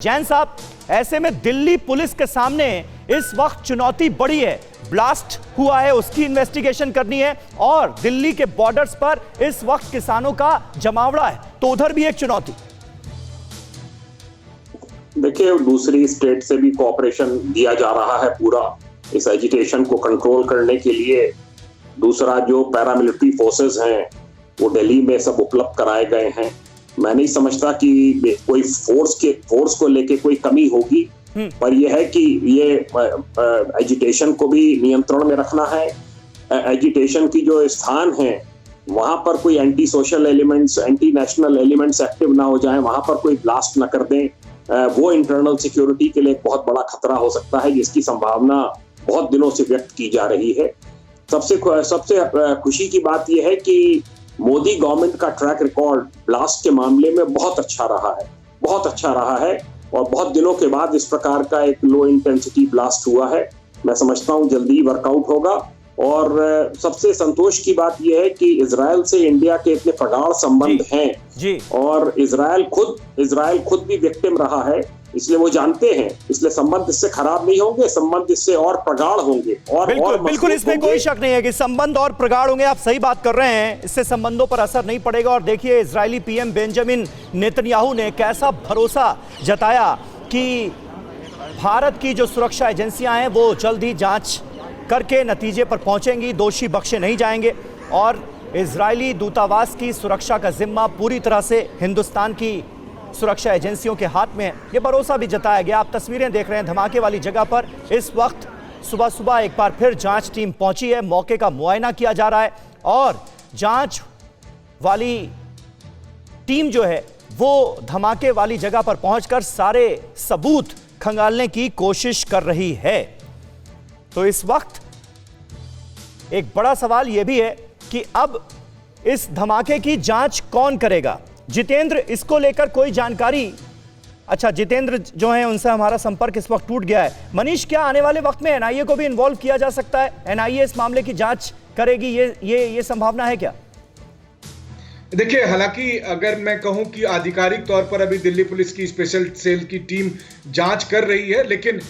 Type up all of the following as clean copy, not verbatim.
जैन साहब, ऐसे में दिल्ली पुलिस के सामने इस वक्त चुनौती बड़ी है। ब्लास्ट हुआ है, उसकी इन्वेस्टिगेशन करनी है और दिल्ली के बॉर्डर्स पर इस वक्त किसानों का जमावड़ा है, तो उधर भी एक चुनौती। देखिए, दूसरी स्टेट से भी कोऑपरेशन दिया जा रहा है पूरा इस एजिटेशन को कंट्रोल करने के लिए। दूसरा, जो पैरामिलिट्री फोर्सेस हैं वो दिल्ली में सब उपलब्ध कराए गए हैं। मैं नहीं समझता कि कोई फोर्स को लेके कोई कमी होगी, पर यह है कि ये एजिटेशन को भी नियंत्रण में रखना है। एजिटेशन की जो स्थान है वहां पर कोई anti social elements, anti national elements active ना हो जाएं, वहां पर कोई ब्लास्ट ना कर दें। वो इंटरनल सिक्योरिटी के लिए एक बहुत बड़ा खतरा हो सकता है, जिसकी संभावना बहुत दिनों से व्यक्त की जा रही है। सबसे खुशी की बात यह है कि मोदी गवर्नमेंट का ट्रैक रिकॉर्ड ब्लास्ट के मामले में बहुत अच्छा रहा है और बहुत दिनों के बाद इस प्रकार का एक लो इंटेंसिटी ब्लास्ट हुआ है। मैं समझता हूं जल्दी वर्कआउट होगा। और सबसे संतोष की बात यह है कि इजराइल से इंडिया के इतने प्रगाढ़ संबंध हैं और इजराइल खुद भी विक्टिम रहा है, इसलिए वो जानते हैं, इसलिए संबंध इससे खराब नहीं होंगे, संबंध इससे और प्रगाढ़ होंगे। बिल्कुल इसमें कोई शक नहीं है कि संबंध और प्रगाढ़ होंगे। आप सही बात कर रहे हैं, इससे संबंधों पर असर नहीं पड़ेगा। और देखिए, इजरायली पीएम बेंजामिन नेतन्याहू ने कैसा भरोसा जताया कि भारत की जो सुरक्षा एजेंसियां हैं वो जल्द ही जांच करके नतीजे पर पहुंचेंगी, दोषी बख्शे नहीं जाएंगे और इजरायली दूतावास की सुरक्षा का जिम्मा पूरी तरह से हिंदुस्तान की सुरक्षा एजेंसियों के हाथ में है। ये भरोसा भी जताया गया। आप तस्वीरें देख रहे हैं धमाके वाली जगह पर। इस वक्त सुबह एक बार फिर जांच टीम पहुंची है, मौके का मुआयना किया जा रहा है और जांच वाली टीम जो है वो धमाके वाली जगह पर पहुंचकर सारे सबूत खंगालने की कोशिश कर रही है। तो इस वक्त एक बड़ा सवाल यह भी है कि अब इस धमाके की जांच कौन करेगा। जितेंद्र, इसको लेकर कोई जानकारी? अच्छा, जितेंद्र जो है उनसे हमारा संपर्क इस वक्त टूट गया है। मनीष, क्या आने वाले वक्त में एनआईए को भी इन्वॉल्व किया जा सकता है? एनआईए इस मामले की जांच करेगी, ये संभावना है क्या? देखिए, हालांकि अगर मैं कहूं कि आधिकारिक तौर पर अभी दिल्ली पुलिस की स्पेशल सेल की टीम जांच कर रही है, लेकिन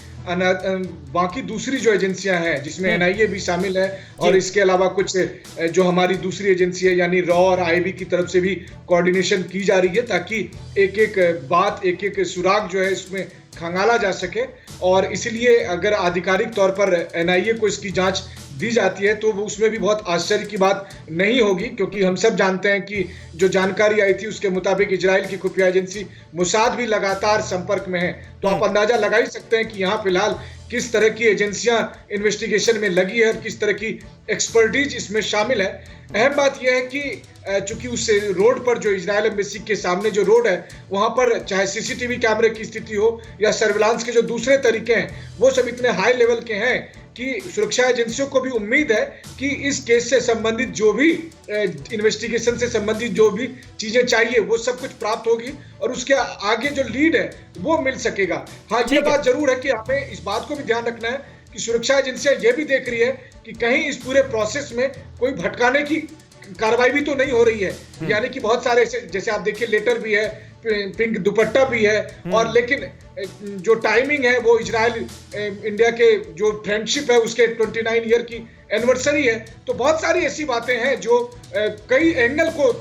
बाकी दूसरी जो एजेंसियां हैं जिसमें एनआईए भी शामिल है और इसके अलावा कुछ जो हमारी दूसरी एजेंसी है यानी रॉ और आईबी की तरफ से भी कोऑर्डिनेशन की जा रही है, ताकि एक एक सुराग जो है इसमें खंगाला जा सके। और इसलिए अगर आधिकारिक तौर पर एनआईए को इसकी जांच दी जाती है तो उसमें भी बहुत आश्चर्य की बात नहीं होगी, क्योंकि हम सब जानते हैं कि जो जानकारी आई थी उसके मुताबिक इजराइल की खुफिया एजेंसी मोसाद भी लगातार संपर्क में है। तो आप अंदाजा लगा ही सकते हैं कि यहाँ फिलहाल किस तरह की एजेंसियां इन्वेस्टिगेशन में लगी है और किस तरह की एक्सपर्टीज इसमें शामिल है। अहम बात यह है कि चूंकि उस रोड पर, जो इजराइल एम्बेसी के सामने जो रोड है, वहां पर चाहे सीसीटीवी कैमरे की स्थिति हो या सर्विलांस के जो दूसरे तरीके हैं वो सब इतने हाई लेवल के हैं कि सुरक्षा एजेंसियों को भी उम्मीद है कि इस केस से संबंधित जो भी इन्वेस्टिगेशन से संबंधित जो भी चीजें चाहिए वो सब कुछ प्राप्त होगी और उसके आगे जो लीड है वो मिल सकेगा। हाँ, ये बात जरूर है कि हमें इस बात को भी ध्यान रखना है कि सुरक्षा एजेंसियां ये भी देख रही है कि कहीं इस पूरे प्रोसेस में कोई भटकाने की कार्रवाई भी तो नहीं हो रही है। यानी कि बहुत सारे जैसे आप देखिए, लेटर भी है, पिंक दुपट्टा भी है, और लेकिन जो टाइमिंग है वो इजराइल इंडिया के जो फ्रेंडशिप है उसके 29 ईयर की एनिवर्सरी है। तो बहुत सारी ऐसी बातें हैं जो कई एंगल को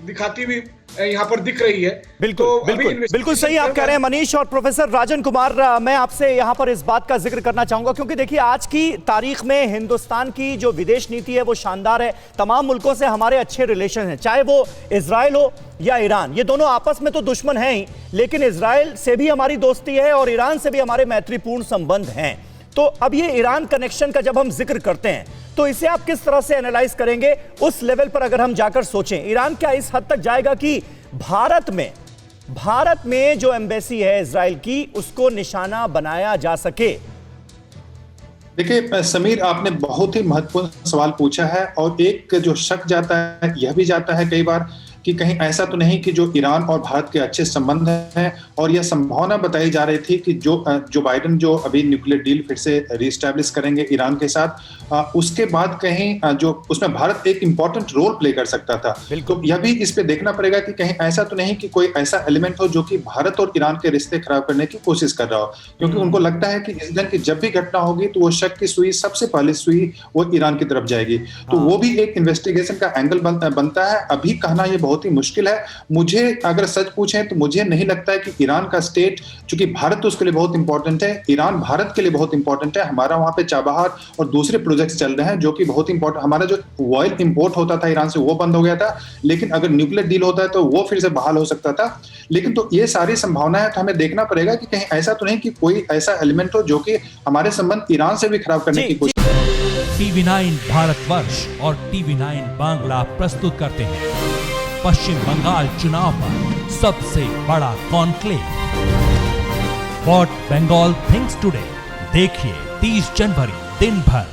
दिखाती हुई यहाँ पर दिख रही है। बिल्कुल सही आप कह रहे हैं मनीष। और प्रोफेसर राजन कुमार, मैं आपसे यहाँ पर इस बात का जिक्र करना चाहूंगा, क्योंकि देखिए, आज की तारीख में हिंदुस्तान की जो विदेश नीति है वो शानदार है। तमाम मुल्कों से हमारे अच्छे रिलेशन हैं, चाहे वो इजराइल हो या ईरान। ये दोनों आपस में तो दुश्मन हैं ही, लेकिन इजराइल से भी हमारी दोस्ती है और ईरान से भी हमारे मैत्रीपूर्ण संबंध हैं। तो अब ये ईरान कनेक्शन का जब हम जिक्र करते हैं तो इसे आप किस तरह से एनालाइज करेंगे? उस लेवल पर अगर हम जाकर सोचें, ईरान क्या इस हद तक जाएगा कि भारत में जो एम्बेसी है इजराइल की उसको निशाना बनाया जा सके? देखिए समीर, आपने बहुत ही महत्वपूर्ण सवाल पूछा है और एक जो शक जाता है, यह भी जाता है कई बार कि कहीं ऐसा तो नहीं कि जो ईरान और भारत के अच्छे संबंध हैं, और यह संभावना बताई जा रही थी कि जो बाइडेन जो अभी न्यूक्लियर डील फिर से रीस्टैब्लिश करेंगे ईरान के साथ, उसके बाद कहीं जो उसमें भारत एक इंपॉर्टेंट रोल प्ले कर सकता था। तो यह भी इस पे देखना पड़ेगा कि कहीं ऐसा तो नहीं कि कोई ऐसा एलिमेंट हो जो कि भारत और ईरान के रिश्ते खराब करने की कोशिश कर रहा हो, क्योंकि उनको लगता है कि इस दिन की जब भी घटना होगी तो वो शक की सुई सबसे पहले सुई वो ईरान की तरफ जाएगी। तो वो भी एक इन्वेस्टिगेशन का एंगल बनता है। अभी कहना ये बहुत ही मुश्किल है। मुझे अगर सच पूछें तो मुझे नहीं लगता है कि ईरान का स्टेट, चूंकि भारत तो उसके लिए बहुत इंपॉर्टेंट है, ईरान भारत के लिए बहुत इंपॉर्टेंट है। हमारा वहां पे चाबहार और दूसरे प्रोजेक्ट्स चल रहे हैं जो कि बहुत इंपॉर्टेंट। हमारा जो ऑयल इंपोर्ट होता था ईरान से वो बंद हो गया था, लेकिन अगर न्यूक्लियर डील होता है तो वो फिर से बहाल हो सकता था। लेकिन तो ये सारी संभावना है, तो हमें देखना पड़ेगा कि कहीं ऐसा तो नहीं कि कोई ऐसा एलिमेंट हो जो कि हमारे संबंध ईरान से भी खराब करने की कोशिश। TV9 भारतवर्ष और TV9 बांग्ला प्रस्तुत करते हैं पश्चिम बंगाल चुनाव पर सबसे बड़ा conclave, what Bengal thinks today. देखिए 30 जनवरी दिन भर